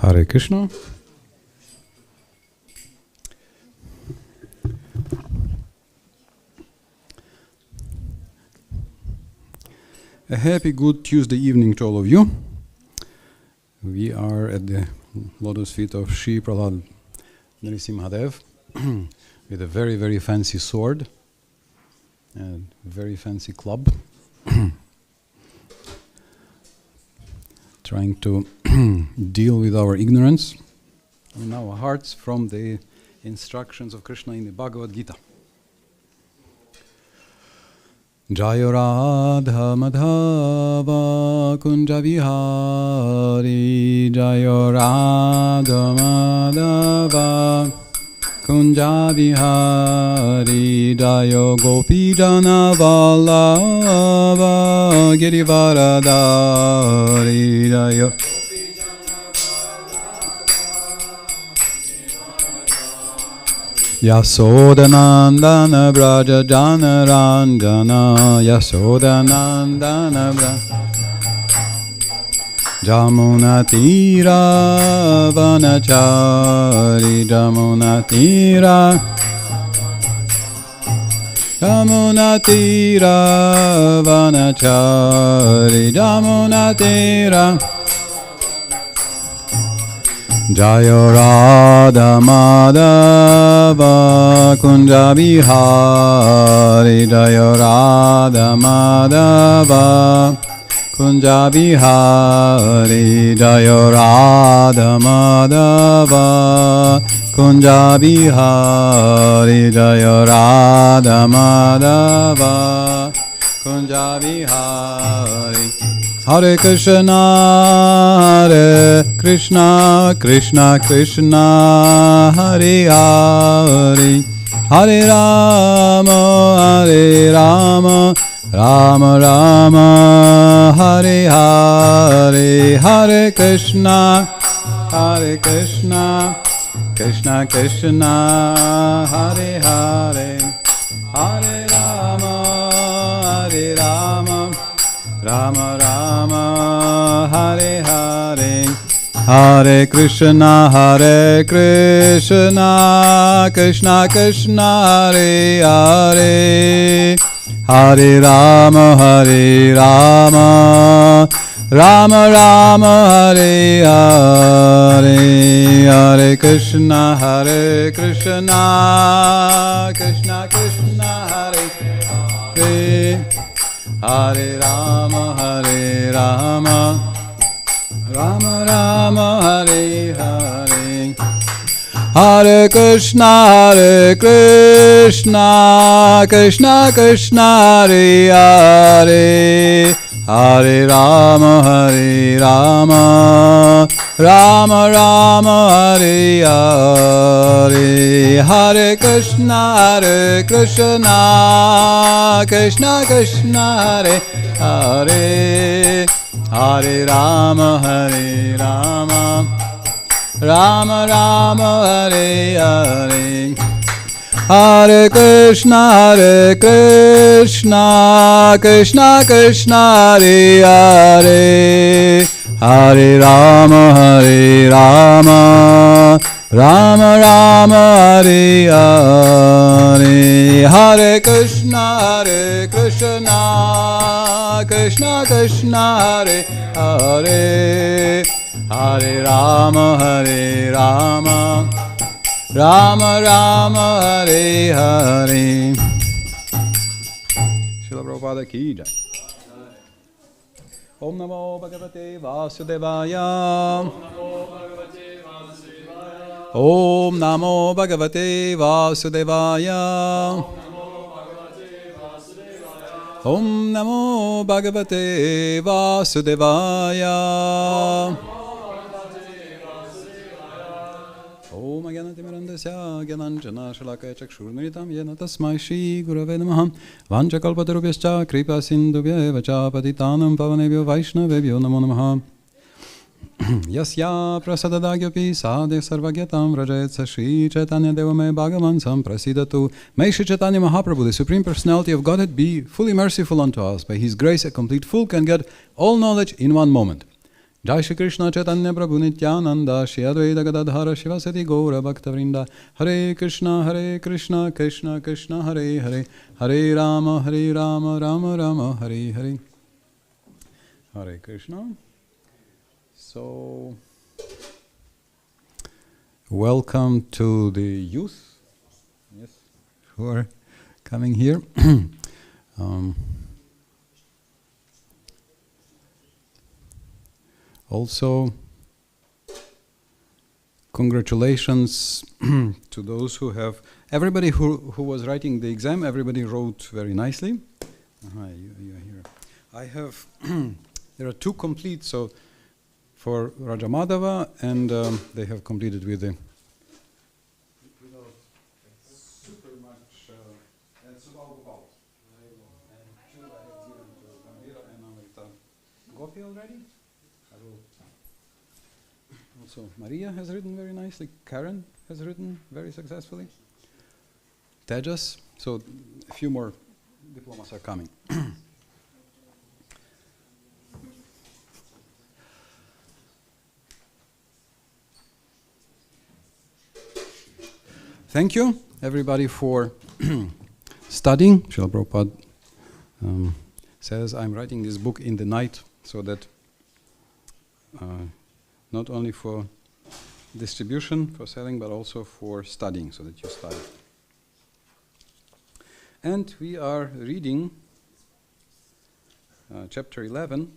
Hare Krishna. A happy good Tuesday evening to all of you. We are at the lotus feet of Sri Prahlad Narasimhadev with a very, very fancy sword and very fancy club. Trying to deal with our ignorance in our hearts from the instructions of Krishna in the Bhagavad Gita. Jaya Radha Madhava Kunja Vihari Jaya Radha Madhava Kunja Vihari Jaya Gopi Jana Vallabha Girivaradari Jaya Yasodanandana Braja Jana Ranjana Yasodanandana Braja Jamuna Tira Vanachari Jamuna Tira Jamuna Tira Vanachari Jamuna Tira Jaya Radha Madhava Kunja Vihari Jaya Radha Madhava Kunja Vihari Jaya Radha Madhava Kunja Vihari Jaya Radha Madhava Kunja Vihari Hare Krishna Krishna Krishna Hare Hare Hare Rama Rama Rama Hare Hare Hare Krishna Krishna Krishna Hare Hare Hare Rama Rama Rama Hare Hare Hare Krishna Krishna Krishna Hare Hare Hare Rama Rama Rama Hare Hare Hare Krishna Krishna Krishna Hare Hare Hare Rama Rama Rama Hare Hare Hare Krishna Krishna Krishna Hare Hare Hare Rama Rama Rama Hare Hare Hare Krishna Krishna Krishna Hare Hare Hare Rama Rama Rama Hare Hare Hare Krishna Krishna Hare Hare Hare Rama Rama Rama Hare Hare Hare Krishna Krishna Hare Hare Hare Rama Rama Rama Hare Hare Srila Prabhupada ki jai. Om Namo Bhagavate Vasudevaya. Om Namo Bhagavate Vasudevaya. Om Namo Bhagavate Vasudevaya. Om Agyanatimirandasya Gyananjana Shalakaya Chakshurmiritam Yena Tasmai Shri Gurave Namaha Vanchakalpatarubhyascha Kripa Sindhubhya Evacha Patitanam Pavanebhyo Vaishnavebhyo Namo Namaha Yasya prasadadagyopi sadhe sarvagyatam rajet sa Shri Chaitanya Devame Bhagavan Samprasidatu. May Shri Chaitanya Mahaprabhu, the Supreme Personality of Godhead, be fully merciful unto us. By His grace, a complete fool can get all knowledge in one moment. Jai Shri Krishna Chaitanya Prabhu Nityananda Shri Advaita Gadadhara Shivasati Gaura Bhakta Vrinda Hare Krishna Krishna Krishna Hare Hare Hare Rama Rama Rama Hare Hare Hare Krishna. So, welcome to the youth, yes, who are coming here. Also, congratulations to those who have, everybody who was writing the exam, everybody wrote very nicely. You are here. I have, there are two complete, so for Raja Madhava, and they have completed with the without super much, and Subal. And two I have given to Gambhira and Amrita Gopi already. Also, Maria has written very nicely. Karen has written very successfully. Tejas. So, a few more diplomas are coming. Thank you, everybody, for studying. Srila Prabhupada says, I'm writing this book in the night so that not only for distribution, for selling, but also for studying, so that you study. And we are reading chapter 11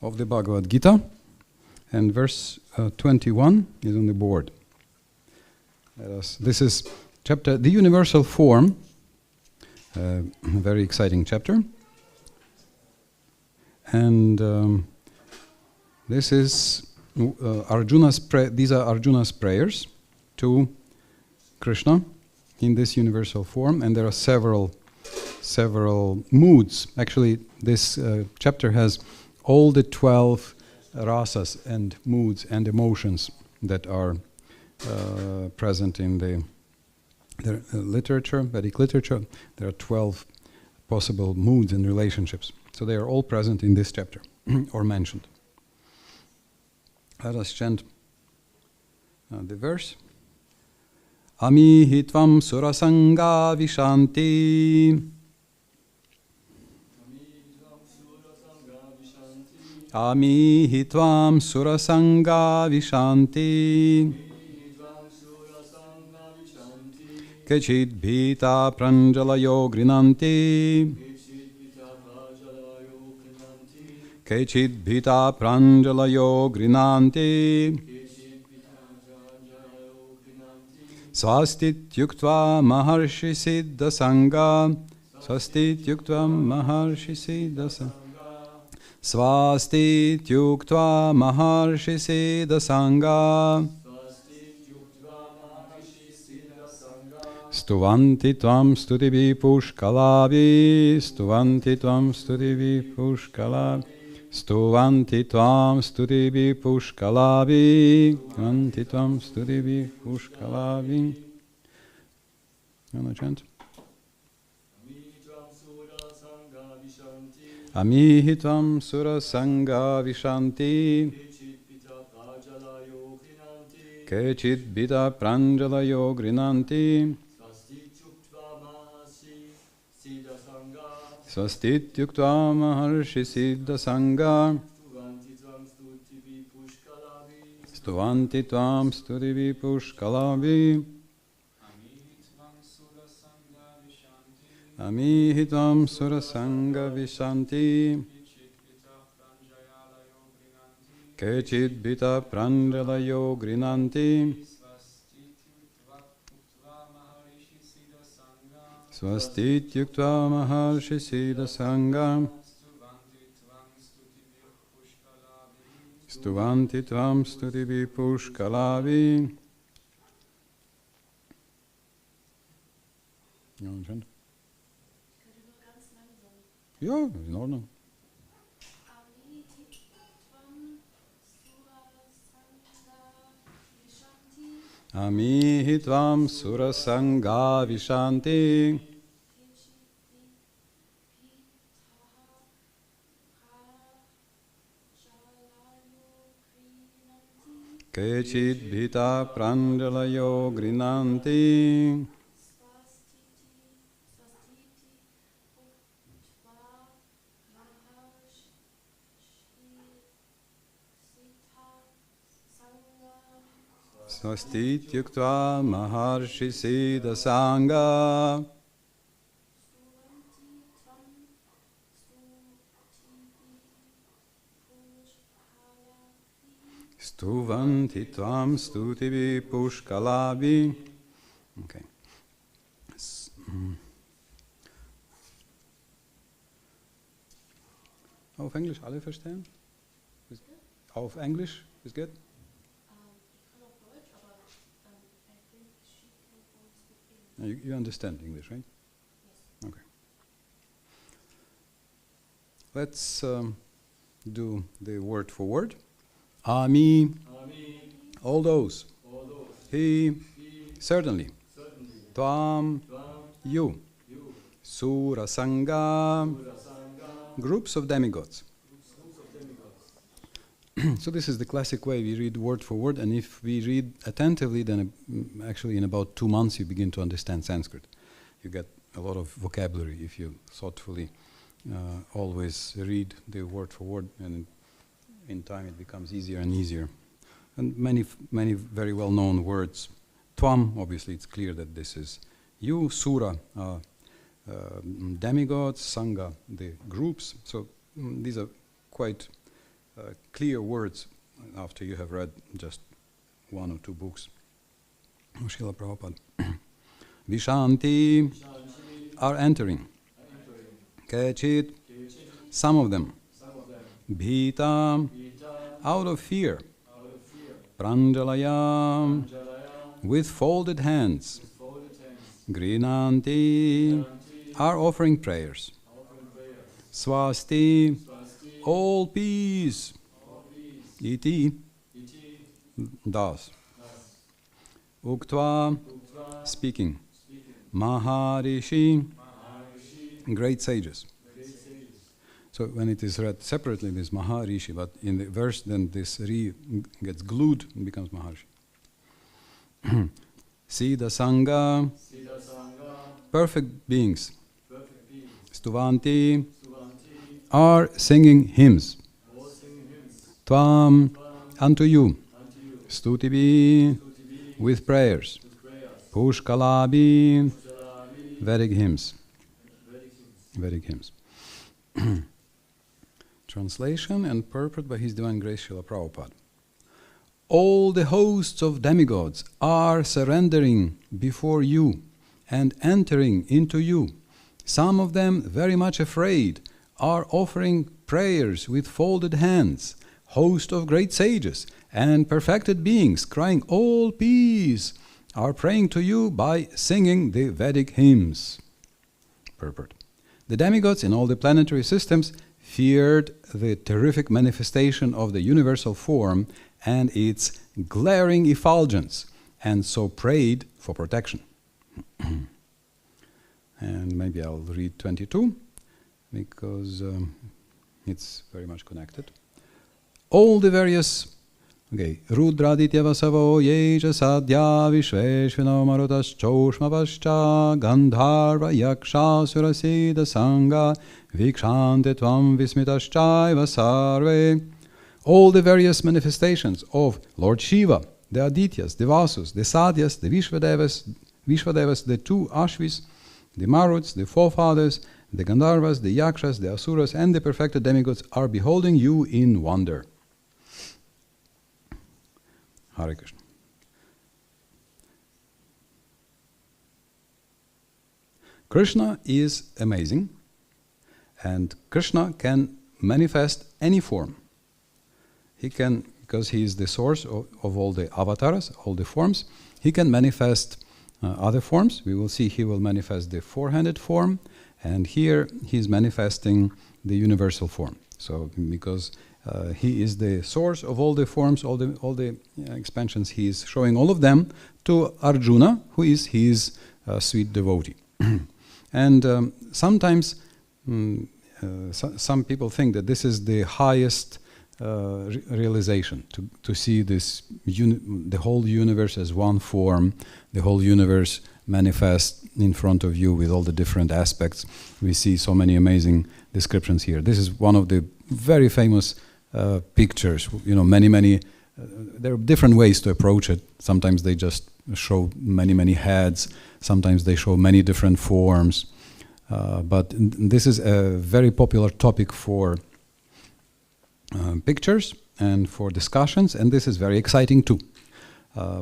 of the Bhagavad Gita, and verse 21 is on the board. This is chapter, the universal form, a very exciting chapter. And this is these are Arjuna's prayers to Krishna in this universal form, and there are several moods. Actually, this chapter has all the 12 rasas and moods and emotions that are present in the literature, Vedic literature. There are 12 possible moods and relationships. So they are all present in this chapter, or mentioned. Let us chant the verse. Amihi tvam surasanga vishanti. Amihi tvam surasanga vishanti. Kechid bhita pranjalayo grinanti. Kechid bhita pranjalayo grinanti. Swastit yuktva maharshi siddha sangha. Swastit yuktva maharshi siddha sangha. Swastit yuktva maharshi siddha sangha. Stuvanti tvam studivi pushkalavi. Stuvanti tvam studivi pushkalavi. Stuvanti tvam studivi pushkalavi. Stuvanti tvam studivi pushkalavi. You want to chant? Amihi tvam sura sangha vishanti. Kechit bita pranjalayo grinanti. Swastit yuktva maharshi siddha sangha. Stuvanti tvam studivi pushkalavi. Amihi tvam sura sangha vishanti. Kechit bita pranjalayo grinanti. Swastit yuktva maharshi siddha sangha. Stuvanti tvam studivi pushkalavi. Ja, in Ordnung. Amihi tvam surasanga vishanti. Kechit bhita pranjalayo grinanti. Swasti tyuktva maharshi siddha sangha. Stuvanti tvam stutivi pushkalavi. Okay. Auf Englisch alle verstehen? Auf Englisch ist gut? You understand English, right? Yes. Okay. Let's do the word for word. Ami, all those. He, certainly. Tvam, you. Sura Sangha, groups of demigods. So this is the classic way we read word for word, and if we read attentively, then actually in about 2 months you begin to understand Sanskrit. You get a lot of vocabulary if you thoughtfully always read the word for word, and in time it becomes easier and easier. And many very well-known words. Tvam, obviously it's clear that this is you. Sura, demigods. Sangha, the groups. So these are quite clear words after you have read just 1 or 2 books of Srila Prabhupada. Vishanti are entering. Kechit, some of them. Bhita, out of fear. Pranjalaya, with folded hands. Grinanti, are offering prayers. Swasti, all peace. Iti, thus. Uktva, speaking. Maharishi, great sages. So when it is read separately, this Maharishi, but in the verse, then this Ri gets glued and becomes Maharishi. Siddha Sangha, perfect beings. Stuvanti, are singing hymns. Tvam, unto you. Stutivi, with prayers. Pushkalabi, Vedic hymns. Vedic hymns. Translation and purport by His Divine Grace Srila Prabhupada. All the hosts of demigods are surrendering before you and entering into you. Some of them, very much afraid, are offering prayers with folded hands. Host of great sages and perfected beings, crying, all peace, are praying to you by singing the Vedic hymns. Purport. The demigods in all the planetary systems feared the terrific manifestation of the universal form and its glaring effulgence, and so prayed for protection. And maybe I'll read 22, because it's very much connected. All the various, Rudraditya Vasavo Yeja Sadhya Vishveshvino Marutas Choshma Vascha Gandharva Yaksha Surasida Sangha Vikshante Tvam Vismitaschaiva Sarve. All the various manifestations of Lord Shiva, the Adityas, the Vasus, the Sadhyas, the Vishvadevas, the 2 Ashvis, the Maruts, the forefathers, the Gandharvas, the Yakshas, the Asuras, and the perfected demigods are beholding you in wonder. Hare Krishna. Krishna is amazing, and Krishna can manifest any form. He can, because he is the source of all the avatars, all the forms, he can manifest other forms. We will see he will manifest the 4-handed form, and here he is manifesting the universal form. So because he is the source of all the forms, all the expansions, he is showing all of them to Arjuna, who is his sweet devotee. And sometimes some people think that this is the highest realization, to see this the whole universe as one form, the whole universe manifest in front of you with all the different aspects. We see so many amazing descriptions here. This is one of the very famous pictures. Many. There are different ways to approach it. Sometimes they just show many heads. Sometimes they show many different forms. But this is a very popular topic for pictures and for discussions, and this is very exciting too.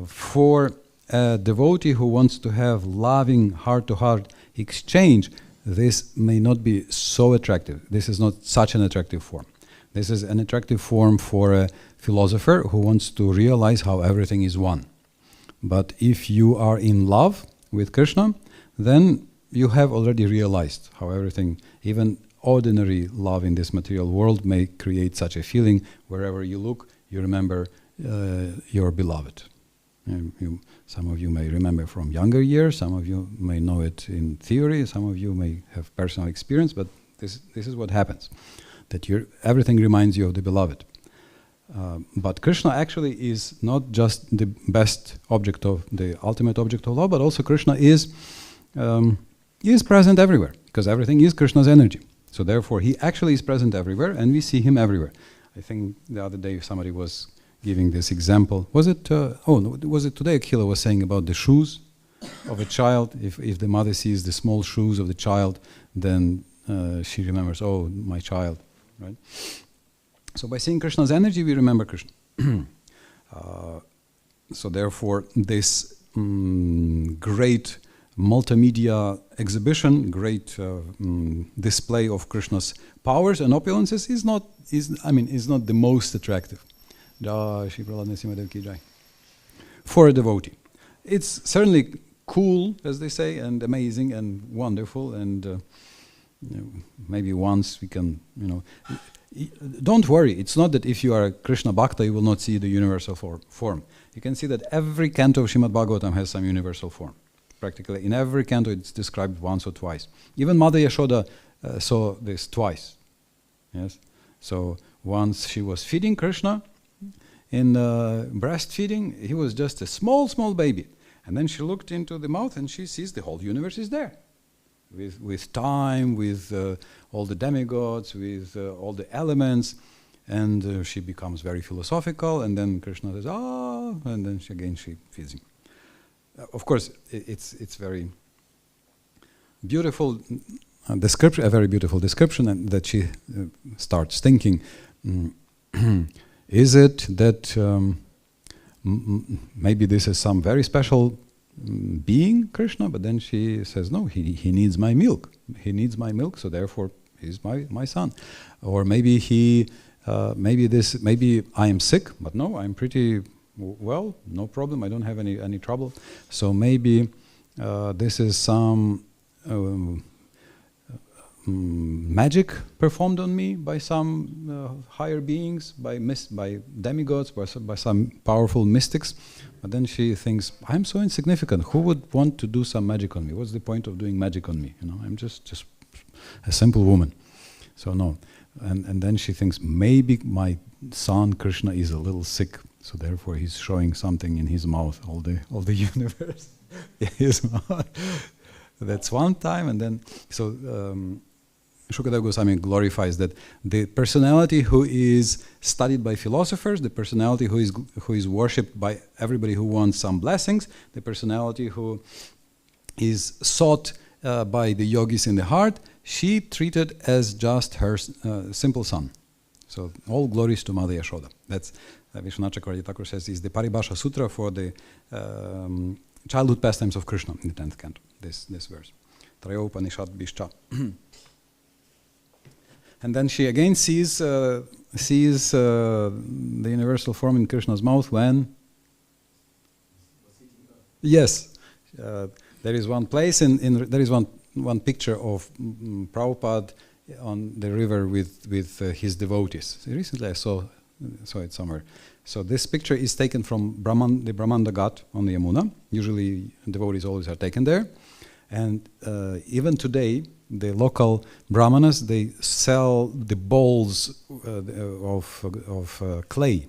For a devotee who wants to have loving heart-to-heart exchange, this may not be so attractive. This is not such an attractive form. This is an attractive form for a philosopher who wants to realize how everything is one. But if you are in love with Krishna, then you have already realized how everything, even ordinary love in this material world, may create such a feeling. Wherever you look, you remember your beloved. Some of you may remember from younger years, some of you may know it in theory, some of you may have personal experience, but this is what happens, that everything reminds you of the beloved. But Krishna actually is not just the best object of the ultimate object of love, but also Krishna is present everywhere, because everything is Krishna's energy. So therefore, he actually is present everywhere, and we see him everywhere. I think the other day somebody was giving this example. Was it today? Akila was saying about the shoes of a child. If the mother sees the small shoes of the child, then she remembers, oh, my child, right? So by seeing Krishna's energy, we remember Krishna. So therefore, this great multimedia exhibition, great display of Krishna's powers and opulences is not the most attractive. For a devotee, it's certainly cool, as they say, and amazing and wonderful, and maybe once we can, don't worry. It's not that if you are a Krishna Bhakta, you will not see the universal form. You can see that every canto of Srimad Bhagavatam has some universal form. Practically in every canto it's described once or twice. Even Mother Yashoda saw this twice. Yes. So once she was feeding Krishna in breastfeeding, he was just a small baby. And then she looked into the mouth and she sees the whole universe is there. With time, with all the demigods, with all the elements. And she becomes very philosophical, and then Krishna says, and then she feeds him. Of course, it's very beautiful description, a very beautiful description, and that she starts thinking, is it that maybe this is some very special being, Krishna? But then she says, no, he needs my milk. He needs my milk, so therefore he's my son. Or maybe maybe I am sick, but no, I'm pretty well, no problem, I don't have any trouble. So maybe this is some magic performed on me by some higher beings, by demigods, by some powerful mystics. But then she thinks, I'm so insignificant. Who would want to do some magic on me? What's the point of doing magic on me? I'm just a simple woman. So no. And then she thinks, maybe my son Krishna is a little sick, so therefore he's showing something in his mouth, all the universe in his mouth. That's one time, and then Shukadeva Goswami glorifies that the personality who is studied by philosophers, the personality who is worshipped by everybody who wants some blessings, the personality who is sought by the yogis in the heart, she treated as just her simple son. So all glories to Mother Yashoda. That's Vishwanath Chakravarti Thakur says is the Paribhasha Sutra for the childhood pastimes of Krishna in the 10th canto. This verse. Trayopanishad Bishcha. And then she again sees the universal form in Krishna's mouth when? Yes. There is one place there is one picture of Prabhupada on the river with his devotees. Recently I saw it somewhere. So this picture is taken from the Brahmanda Ghat on the Yamuna. Usually devotees always are taken there. And even today, the local brahmanas, they sell the bowls of clay,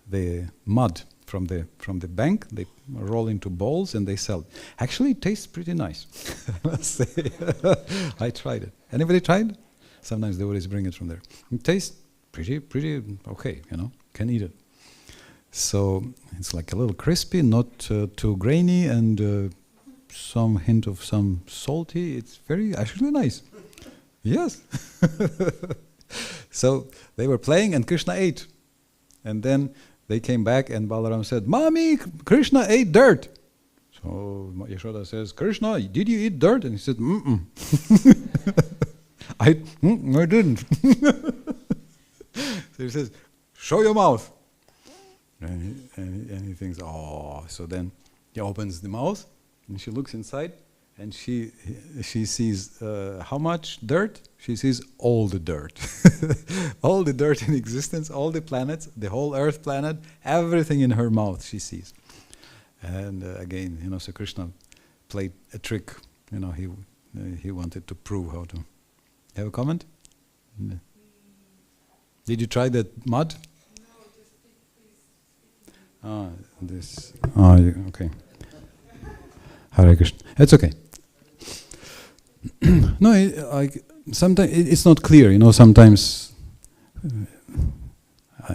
the mud from the bank. They roll into balls and they sell it. Actually, it tastes pretty nice. I must say, I tried it. Anybody tried? Sometimes they always bring it from there. It tastes pretty okay. Can eat it. So it's like a little crispy, not too grainy, and some hint of some salty. It's very actually nice. Yes. So they were playing and Krishna ate. And then they came back and Balaram said, "Mommy, Krishna ate dirt." So Yashoda says, "Krishna, did you eat dirt?" And he said, "Mm-mm." I didn't. So he says, "Show your mouth." And he thinks, "Oh." So then he opens the mouth and she looks inside and she sees how much dirt? She sees all the dirt. All the dirt in existence, all the planets, the whole earth planet, everything in her mouth she sees. And again, so Krishna played a trick. He wanted to prove how to. Have a comment? No. Did you try that mud? No, just please. Okay. Hare Krishna. It's okay. No, sometimes it's not clear. Sometimes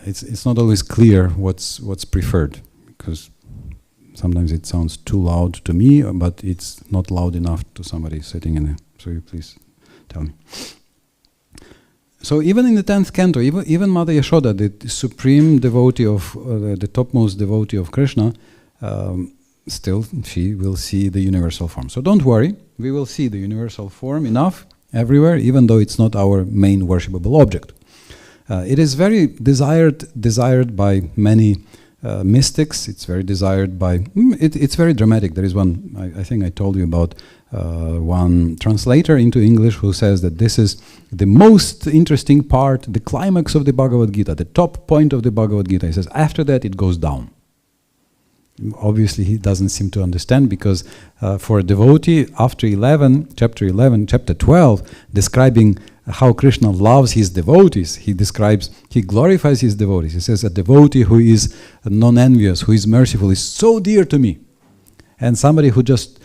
it's not always clear what's preferred, because sometimes it sounds too loud to me, but it's not loud enough to somebody sitting in there. So you please tell me. So even in the 10th canto, even Mother Yashoda, the supreme devotee of the topmost devotee of Krishna, still she will see the universal form. So don't worry, we will see the universal form enough everywhere, even though it's not our main worshipable object. It is very desired by many mystics. It's very desired by. It's very dramatic. There is one. I think I told you about one translator into English who says that this is the most interesting part, the climax of the Bhagavad Gita, the top point of the Bhagavad Gita. He says after that it goes down. Obviously, he doesn't seem to understand, because for a devotee, after chapter 11, chapter 12, describing how Krishna loves his devotees, he glorifies his devotees. He says, a devotee who is non-envious, who is merciful, is so dear to me. And somebody who just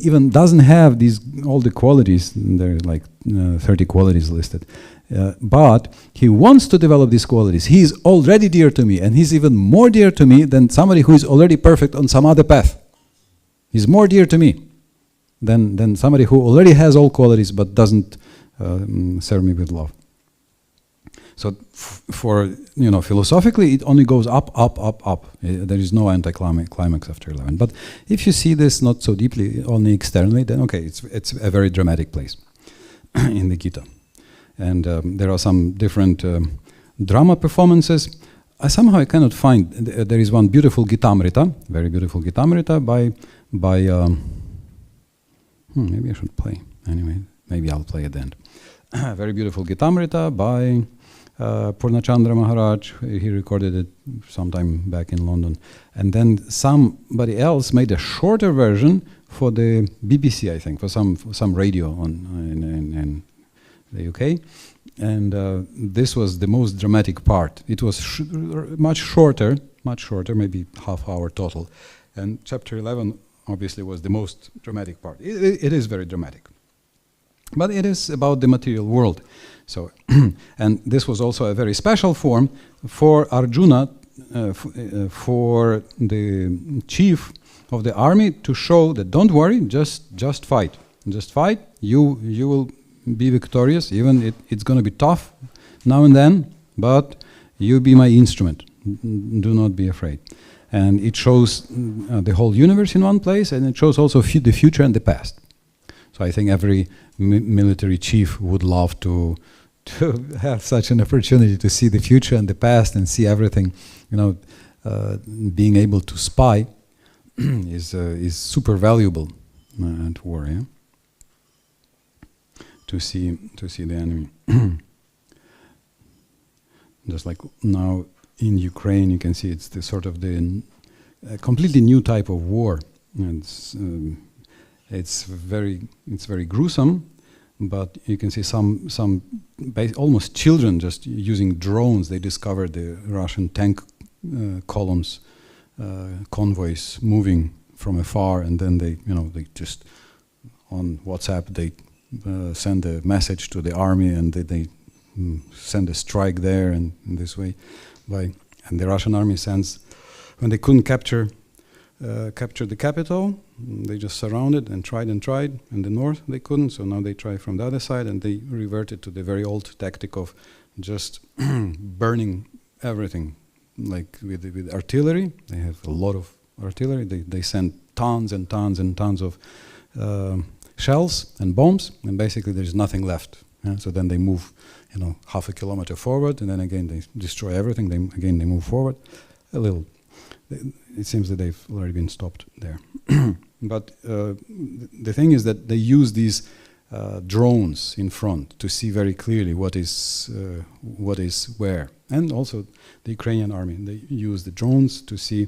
even doesn't have all the qualities, there are like 30 qualities listed, but he wants to develop these qualities. He is already dear to me, and he's even more dear to me than somebody who is already perfect on some other path. He's more dear to me than somebody who already has all qualities but doesn't serve me with love. So for philosophically, it only goes up, up, up, up. There is no anti-climax after 11. But if you see this not so deeply, only externally, then okay, it's a very dramatic place in the Gita. And there are some different drama performances. Somehow I cannot find. There is one beautiful Gitamrita, very beautiful Gitamrita by maybe I should play. Anyway, maybe I'll play at the end. Very beautiful Gitamrita by Purnachandra Maharaj. He recorded it sometime back in London. And then somebody else made a shorter version for the BBC, I think, for some radio in the UK. And this was the most dramatic part. It was much shorter, maybe half hour total. And chapter 11 obviously was the most dramatic part. It is very dramatic. But it is about the material world. So, and this was also a very special form for Arjuna, for the chief of the army, to show that don't worry, just fight. Just fight. You will be victorious. Even it's going to be tough now and then, but you be my instrument. Do not be afraid. And it shows the whole universe in one place, and it shows also the future and the past. So I think every military chief would love to have such an opportunity to see the future and the past and see everything. Being able to spy is super valuable at war. Yeah? To see the enemy. Just like now in Ukraine, you can see it's the sort of a completely new type of war. It's very gruesome, but you can see some almost children just using drones. They discovered the Russian tank columns, convoys moving from afar, and then they just on WhatsApp they send a message to the army, and they send a strike there, and in this way, and the Russian army sends, when they couldn't capture the capital, they just surrounded and tried. In the north they couldn't, so now they try from the other side, and they reverted to the very old tactic of just burning everything, like with artillery. They have a lot of artillery. They send tons and tons and tons of shells and bombs, and basically there's nothing left. So then they move, half a kilometer forward, and then again they destroy everything. They move forward a little. It seems that they've already been stopped there. But the thing is that they use these drones in front to see very clearly what is where. And also the Ukrainian army, they use the drones to see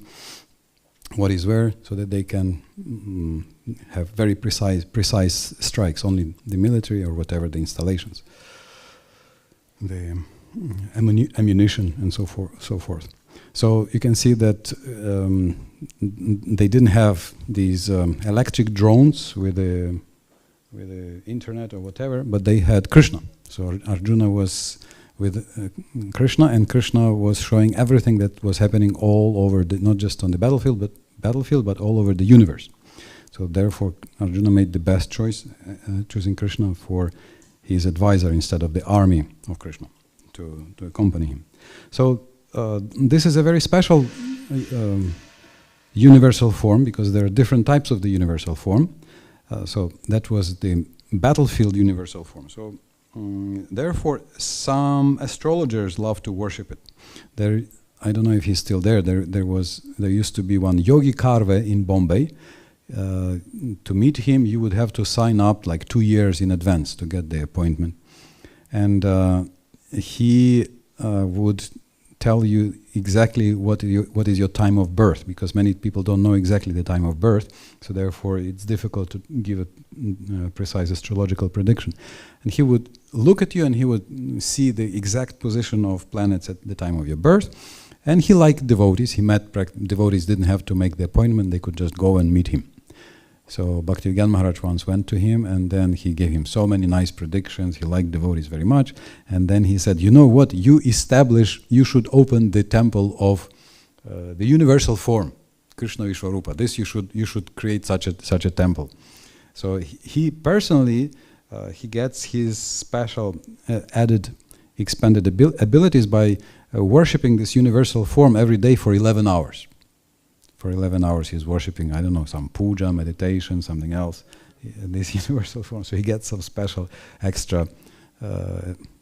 what is where, so that they can have very precise strikes, only the military or whatever the installations, the ammunition and so forth. So you can see that they didn't have these electric drones with the internet or whatever, but they had Krishna. So Arjuna was with Krishna, and Krishna was showing everything that was happening all over, not just on the battlefield, but all over the universe. So therefore, Arjuna made the best choice, choosing Krishna for his advisor instead of the army of Krishna to accompany him. So this is a very special universal form, because there are different types of the universal form. So that was the battlefield universal form. So therefore, some astrologers love to worship it. I don't know if he's still there. There used to be one Yogi Karve in Bombay. To meet him, you would have to sign up like 2 years in advance to get the appointment, and he would tell you exactly what is your time of birth, because many people don't know exactly the time of birth, so therefore it's difficult to give a precise astrological prediction. And he would look at you and he would see the exact position of planets at the time of your birth. And he liked devotees. He met devotees, didn't have to make the appointment, they could just go and meet him. So Bhaktivedanta Maharaj once went to him, and then he gave him so many nice predictions. He liked devotees very much. And then he said, you know what, you should open the temple of the universal form, Krishna Vishwarupa. This you should create such a temple. So he personally, he gets his special added expanded abilities by worshipping this universal form every day for 11 hours. For 11 hours he's worshipping, I don't know, some puja, meditation, something else, this universal form. So he gets some special extra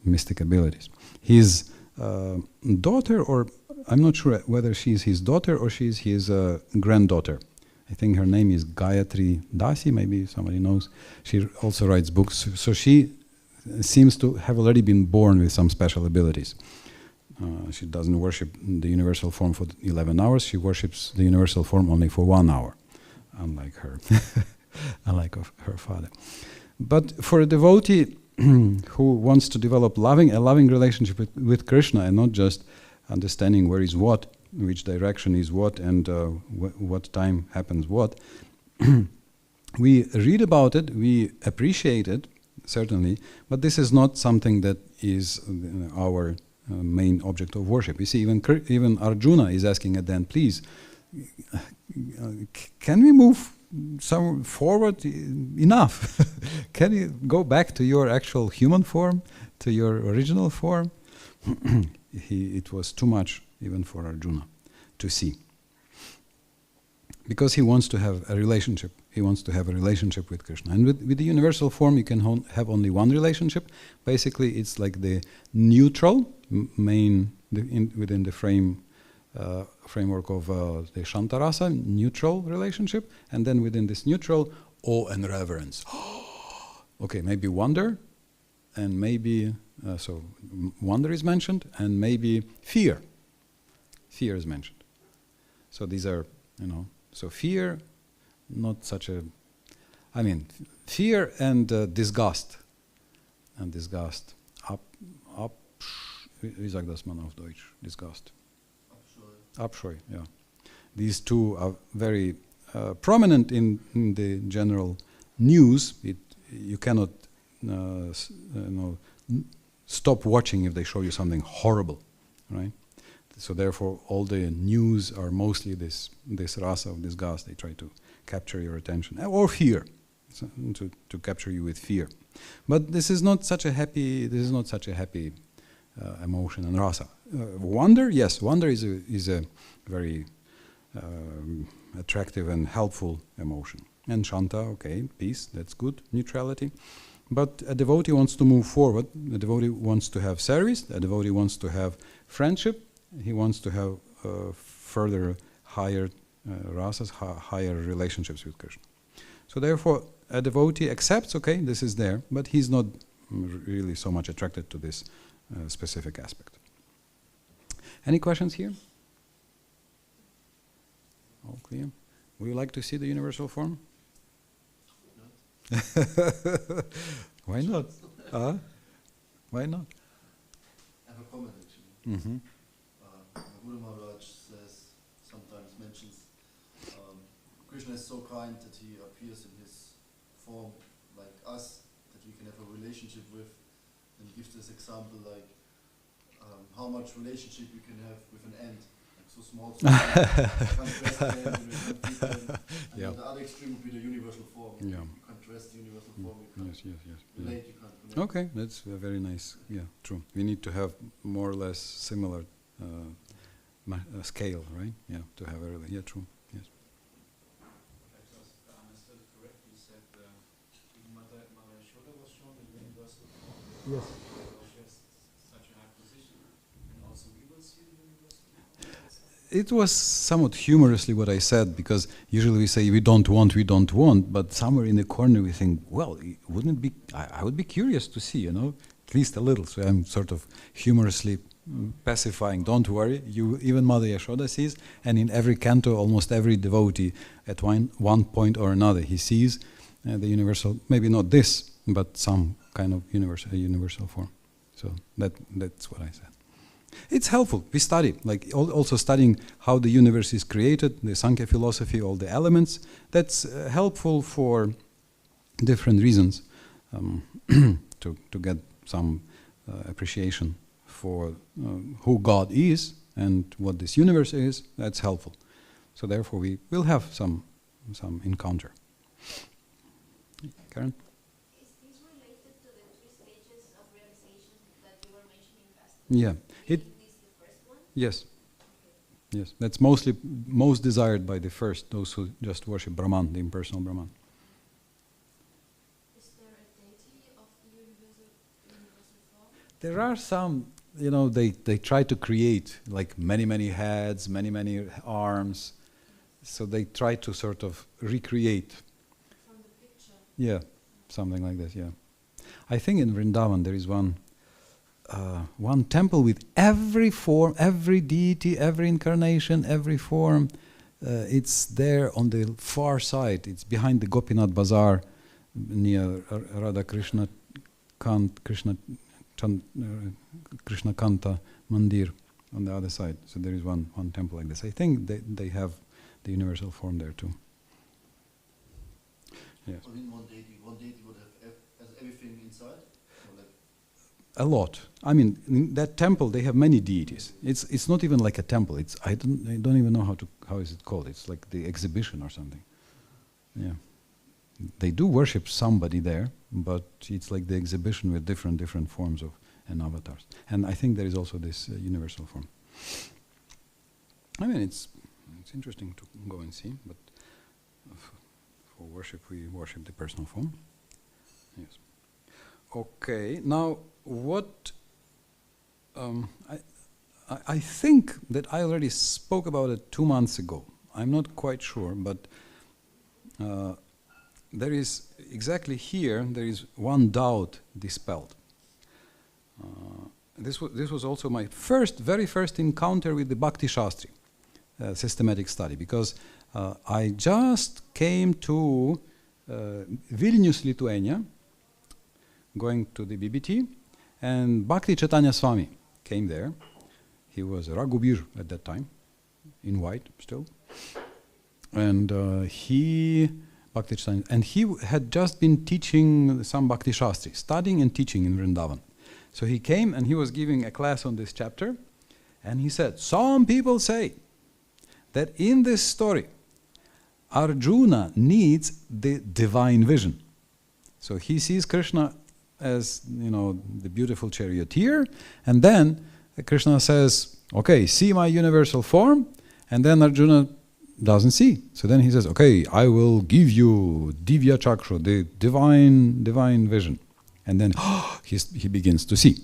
mystic abilities. His daughter, or I'm not sure whether she's his daughter or she's his granddaughter. I think her name is Gayatri Dasi, maybe somebody knows. She also writes books. So she seems to have already been born with some special abilities. She doesn't worship the universal form for 11 hours. She worships the universal form only for 1 hour, unlike her, unlike her father. But for a devotee who wants to develop a loving relationship with Krishna, and not just understanding where is what, which direction is what, and what time happens what, we read about it, we appreciate it, certainly, but this is not something that is our main object of worship. You see, even Arjuna is asking at the end, please, can we move some forward? Enough. Can you go back to your actual human form, to your original form? It was too much even for Arjuna to see. Because he wants to have a relationship. He wants to have a relationship with Krishna. And with the universal form, you can have only one relationship. Basically, it's like the neutral, within the framework of the Shantarasa, neutral relationship. And then within this neutral, awe and reverence. Okay, maybe wonder, and maybe, so wonder is mentioned, and maybe fear. Fear is mentioned. So these are, so fear, not such a... I mean, fear and disgust. And disgust. Wie sagt das man auf Deutsch? Disgust. Abscheu, yeah. These two are very prominent in the general news. You cannot stop watching if they show you something horrible, right? So therefore, all the news are mostly this rasa of disgust. They try to capture your attention, or fear, so, to capture you with fear. But this is not such a happy. Emotion and rasa. Wonder, yes, wonder is a very attractive and helpful emotion. And shanta, okay, peace, that's good, neutrality. But a devotee wants to move forward. A devotee wants to have service. A devotee wants to have friendship. He wants to have further higher rasas, higher relationships with Krishna. So therefore, a devotee accepts, okay, this is there, but he's not really so much attracted to this specific aspect. Any questions here? All clear? Would you like to see the universal form? Why not? Why not? I have a comment actually. Mm-hmm. Guru Maharaj sometimes mentions Krishna is so kind that he appears in his form like us, that we can have a relationship with, and gives this example like how much relationship you can have with an ant. So small, so you can't trust them, you can't feed them. And Yeah. the other extreme would be the universal form. Yeah. You can't trust the universal form, you can't Yes. relate, you can't connect. Okay, that's a very nice. Yeah, true. We need to have more or less similar scale, right? Yeah, to have a really. Yeah, true. Yes. If I understood it correctly, you said even Mother Yashoda was shown the universal form. Yes. Because she has such a high position, and also we will see the universal form. It was somewhat humorously what I said, because usually we say we don't want, but somewhere in the corner we think, well, wouldn't it be? I would be curious to see, at least a little. So I'm sort of humorously pacifying. Don't worry, even Mother Yashoda sees, and in every canto, almost every devotee at one point or another, he sees the universal. Maybe not this, but some kind of universal form. So that's what I said. It's helpful. We study, like also studying how the universe is created, the Sankhya philosophy, all the elements. That's helpful for different reasons, to get some appreciation for who God is and what this universe is. That's helpful. So therefore, we will have some encounter. Karen? Is this related to the 3 stages of realization that you were mentioning last time? Yeah. Is this the first one? Yes. Yes. That's most desired by the first, those who just worship Brahman, the impersonal Brahman. Is there a deity of the universal form? There are some, they try to create like many heads, many arms. So they try to sort of recreate. From the picture? Yeah, something like this, yeah. I think in Vrindavan there is one temple with every form, every deity, every incarnation, every form. It's there on the far side. It's behind the Gopinath Bazaar near Radha Krishna Kanta Mandir on the other side. So there is one temple like this. I think they have the universal form there too. Yes. I mean, one deity would have has everything inside? Or like A lot. I mean, in that temple they have many deities. It's not even like a temple. I don't even know how is it called. It's like the exhibition or something. Yeah. They do worship somebody there, but it's like the exhibition with different forms and avatars. And I think there is also this universal form. I mean, it's interesting to go and see, but for worship we worship the personal form. Yes. Okay. Now, what I think that I already spoke about it 2 months ago. I'm not quite sure, but there is exactly here. There is one doubt dispelled. This was also my very first encounter with the Bhakti Shastri systematic study, because I just came to Vilnius, Lithuania, going to the BBT, and Bhakti Chaitanya Swami came there. He was Raghubir at that time, in white still. And Bhakti Chaitanya, and he had just been teaching some Bhakti Shastri, studying and teaching in Vrindavan. So he came and he was giving a class on this chapter, and he said, some people say that in this story, Arjuna needs the divine vision. So he sees Krishna as, the beautiful charioteer, and then Krishna says, okay, see my universal form, and then Arjuna doesn't see. So then he says, okay, I will give you Divya Chakra, the divine vision. And then he begins to see.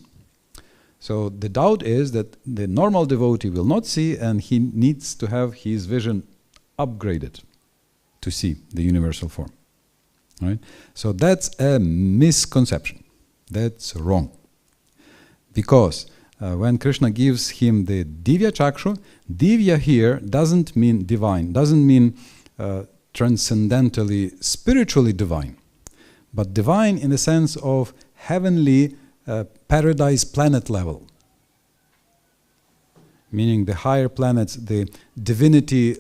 So the doubt is that the normal devotee will not see, and he needs to have his vision upgraded to see the universal form. Right? So that's a misconception. That's wrong. Because when Krishna gives him the Divya Chakra, Divya here doesn't mean divine, doesn't mean transcendentally, spiritually divine, but divine in the sense of heavenly paradise planet level. Meaning the higher planets, the divinities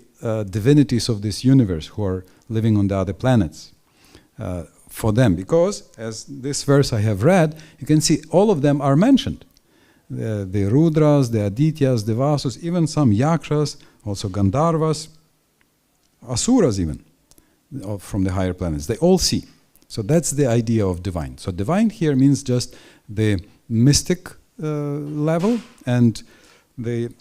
of this universe who are living on the other planets. For them, because as this verse I have read, you can see all of them are mentioned. The Rudras, the Adityas, the Vasus, even some Yakshas, also Gandharvas, Asuras even, from the higher planets. They all see. So that's the idea of divine. So divine here means just the mystic level and the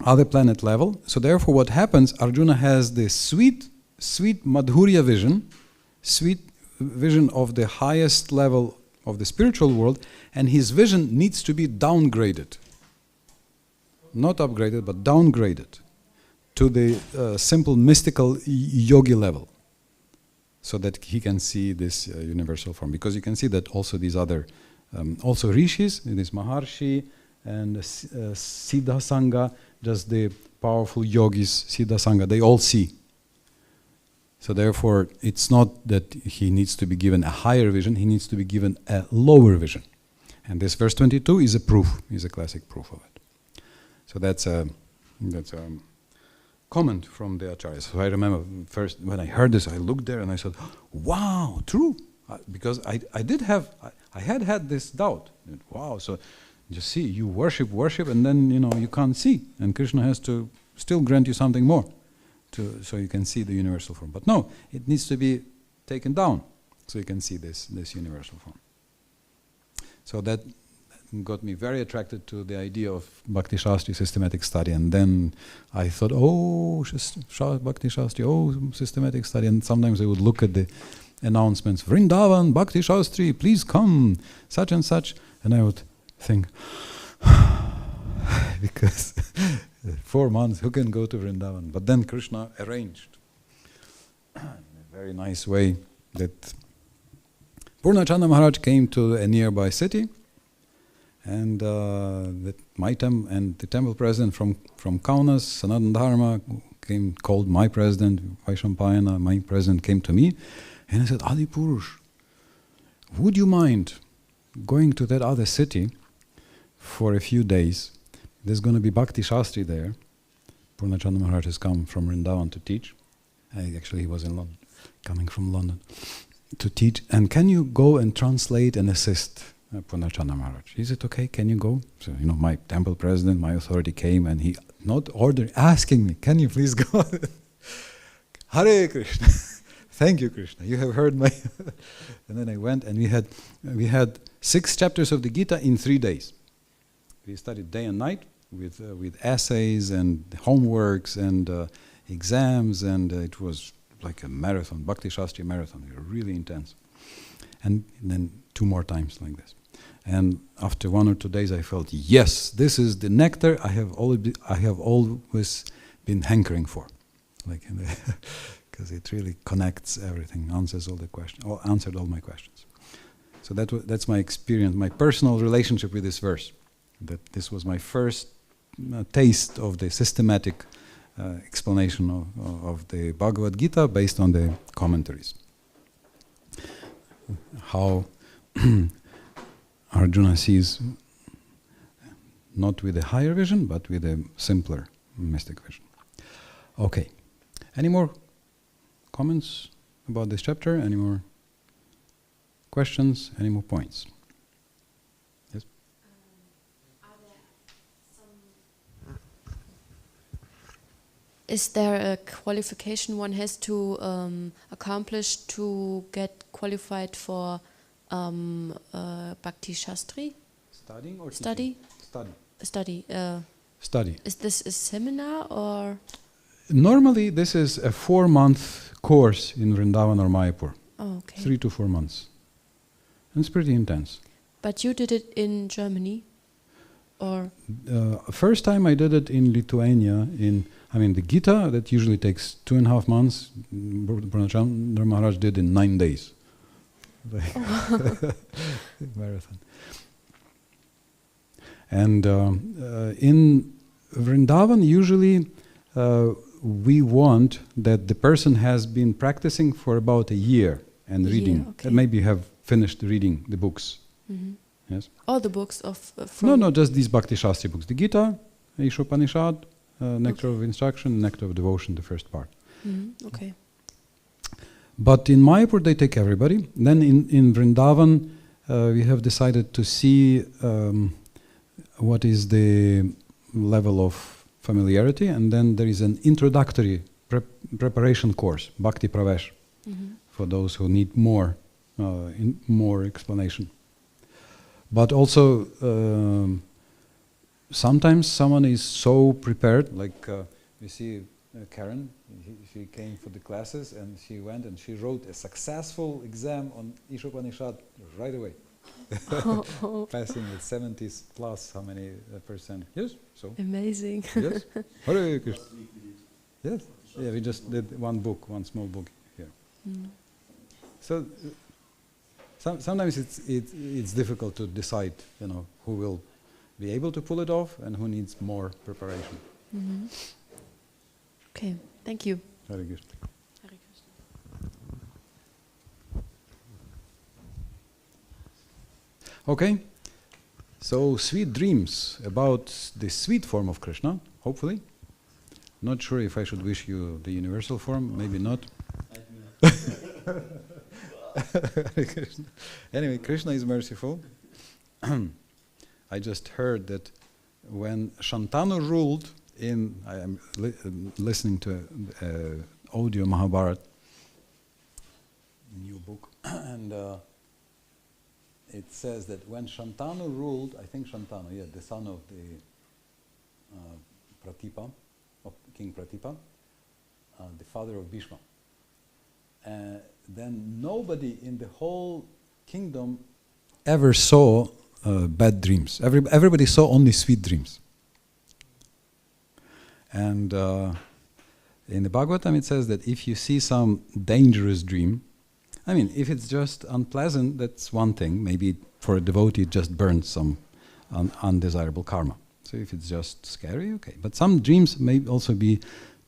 other planet level. So therefore what happens, Arjuna has the sweet Madhurya vision, sweet vision of the highest level of the spiritual world, and his vision needs to be downgraded. Not upgraded, but downgraded to the simple mystical yogi level, so that he can see this universal form. Because you can see that also these other, also rishis, this Maharshi and Siddha Sangha, just the powerful yogis, Siddha Sangha, they all see. So therefore, it's not that he needs to be given a higher vision, he needs to be given a lower vision. And this verse 22 is a proof, is a classic proof of it. So that's a comment from the acharyas. So I remember first when I heard this, I looked there and I said, wow, true. Because I had this doubt. Wow, so just see, you worship, and then you can't see. And Krishna has to still grant you something more. So you can see the universal form. But no, it needs to be taken down so you can see this universal form. So that got me very attracted to the idea of Bhakti Shastri systematic study. And then I thought, Bhakti Shastri, systematic study. And sometimes I would look at the announcements, Vrindavan, Bhakti Shastri, please come, such and such. And I would think, because 4 months, who can go to Vrindavan? But then Krishna arranged in a very nice way that Purnachanda Maharaj came to a nearby city, and the temple president from Kaunas, Sanatana Dharma, called my president, Vaishampayana, my president came to me, and I said, Adi Purush, would you mind going to that other city for a few days? There's going to be Bhakti Shastri there. Purnachanda Maharaj has come from Vrindavan to teach. Actually, he was in London, coming from London to teach. And can you go and translate and assist Purnachanda Maharaj? Is it okay? Can you go? So, my temple president, my authority came, and he not ordering, asking me, can you please go? Hare Krishna. Thank you, Krishna. You have heard my... And then I went, and we had 6 chapters of the Gita in 3 days. We studied day and night with essays and homeworks and exams, and it was like a marathon, Bhakti Shastri marathon. It was really intense. And then 2 more times like this. And after 1 or 2 days, I felt, yes, this is the nectar I have always been hankering for, because it really connects everything, answers all the questions, answered all my questions. So that's my experience, my personal relationship with this verse. That this was my first taste of the systematic explanation of the Bhagavad Gita based on the commentaries. how Arjuna sees not with a higher vision, but with a simpler mystic vision. Okay. Any more comments about this chapter? Any more questions? Any more points? Yes? Are there Is there a qualification one has to accomplish to get qualified for Bhakti Shastri? Studying or Study? teaching? Study. Study. Is this a seminar or? Normally, this is a 4-month course in Vrindavan or Mayapur. Oh, okay. 3 to 4 months. And it's pretty intense. But you did it in Germany, or? First time I did it in Lithuania. The Gita, that usually takes 2.5 months. Purnachandra Maharaj did in 9 days. Marathon. And in Vrindavan, usually we want that the person has been practicing for about a year and reading. Okay. And maybe have finished reading the books. Mm-hmm. Yes. All the books of No, just these Bhakti Shastri books. The Gita, Ishopanishad, Nectar of Instruction, Nectar of Devotion, the first part. Mm-hmm. Okay. But in Mayapur, they take everybody. Then in Vrindavan, we have decided to see what is the level of familiarity, and then there is an introductory preparation course, Bhakti Pravesh, for those who need more explanation. But also, sometimes someone is so prepared, like we see Karen, she came for the classes and she went and she wrote a successful exam on Ishopanishad right away. Passing with 70s plus how many percent. Yes, so. Amazing. Yes. Hare Krishna. Yes. Yeah, we just did one small book here. Mm. So sometimes it's difficult to decide, who will be able to pull it off and who needs more preparation. Mm-hmm. Okay, thank you. Hare Krishna. Hare Krishna. Okay, so sweet dreams about the sweet form of Krishna, hopefully. Not sure if I should wish you the universal form, maybe not. Anyway, Krishna is merciful. I just heard that when Shantanu ruled I am listening to audio Mahabharata, new book, and it says that when Shantanu ruled, I think Shantanu, the son of the Pratipa, of King Pratipa, the father of Bhishma, then nobody in the whole kingdom ever saw bad dreams. Everybody saw only sweet dreams. And in the Bhagavatam it says that if you see some dangerous dream, if it's just unpleasant, that's one thing. Maybe for a devotee it just burns some undesirable karma. So if it's just scary, okay. But some dreams may also be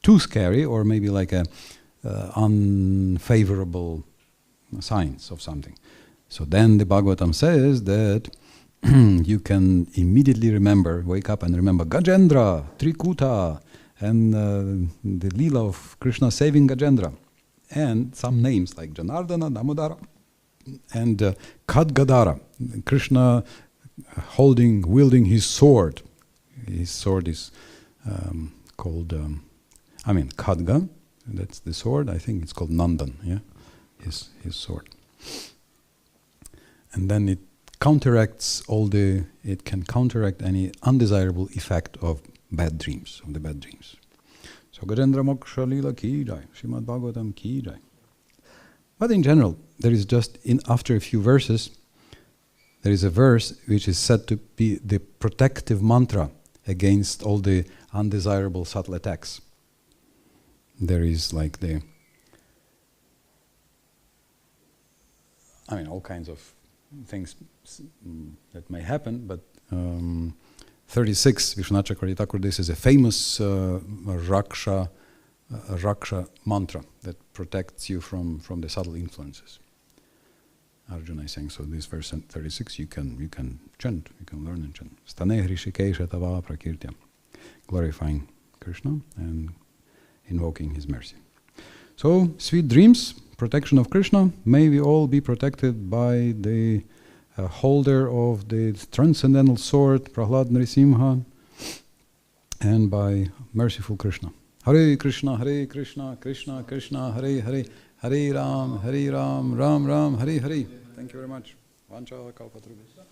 too scary, or maybe like a unfavorable signs of something. So then the Bhagavatam says that you can immediately wake up and remember Gajendra, Trikuta, and the Leela of Krishna saving Gajendra. And some names like Janardana, Damodara, and Khadgadara. Krishna wielding his sword. His sword is called, Khadga, that's the sword. I think it's called Nandan, yeah? His sword. And then it can counteract any undesirable effect of bad dreams, of the bad dreams. So Gajendra Moksha Leela ki jai, Srimad Bhagavatam ki jai. But in general, there is after a few verses, there is a verse which is said to be the protective mantra against all the undesirable subtle attacks. There is like all kinds of things that may happen, but 36, Vishwanath Chakravarti Thakur, this is a famous Raksha mantra that protects you from the subtle influences. Arjuna is saying, so this verse 36 you can chant, you can learn and chant. Stane Hrishikesha Tava Prakirtya, glorifying Krishna and invoking his mercy. So, sweet dreams, protection of Krishna. May we all be protected by the holder of the transcendental sword, Prahlad Nrisimha, and by merciful Krishna. Hare Krishna, Krishna Krishna, Hare Hare, Hare Ram, Ram Ram, Hare Hare. Thank you very much. Vancha kalpatarubhya.